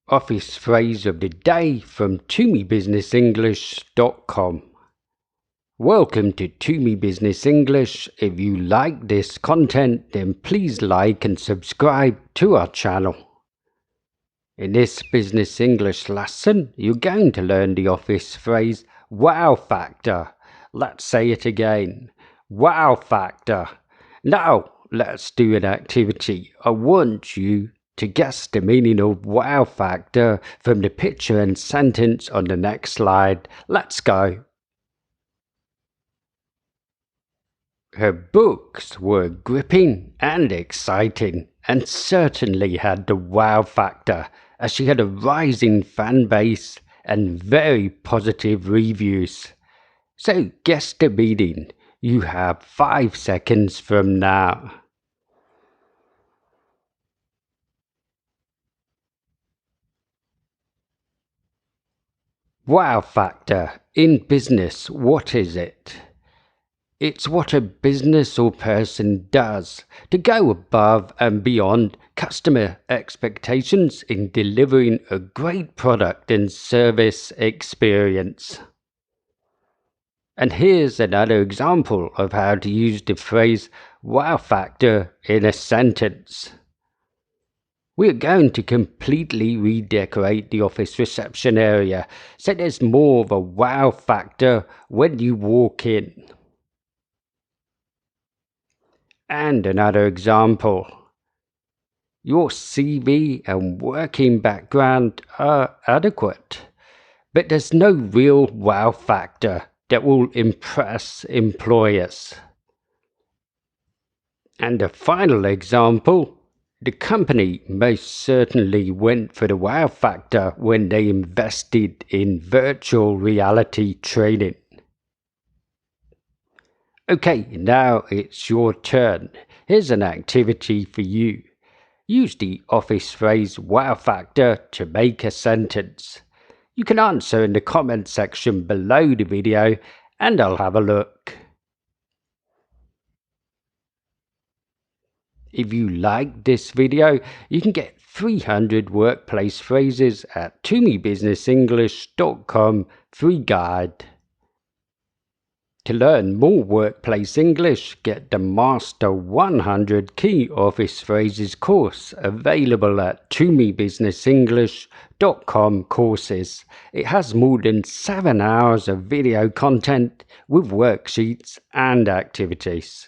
Office phrase of the day from ToomeyBusinessEnglish.com. Welcome to Toomey Business English. If you like this content, then please like and subscribe to our channel. In this business English lesson, you're going to learn the office phrase wow factor. Let's say it again. Wow factor. Now, let's do an activity. I want you to guess the meaning of wow factor from the picture and sentence on the next slide. Let's go. Her books were gripping and exciting, and certainly had the wow factor, as she had a rising fan base and very positive reviews. So guess the meaning. You have 5 seconds from now. Wow factor. In business, what is it? It's what a business or person does to go above and beyond customer expectations in delivering a great product and service experience. And here's another example of how to use the phrase wow factor in a sentence. We're going to completely redecorate the office reception area so there's more of a wow factor when you walk in. And another example. Your CV and working background are adequate, but there's no real wow factor that will impress employers. And a final example. The company most certainly went for the wow factor when they invested in virtual reality training. Okay, now it's your turn. Here's an activity for you. Use the office phrase wow factor to make a sentence. You can answer in the comment section below the video and I'll have a look. If you like this video, you can get 300 workplace phrases at ToomeyBusinessEnglish.com free guide. To learn more workplace English, get the Master 100 Key Office Phrases course available at ToomeyBusinessEnglish.com courses. It has more than 7 hours of video content with worksheets and activities.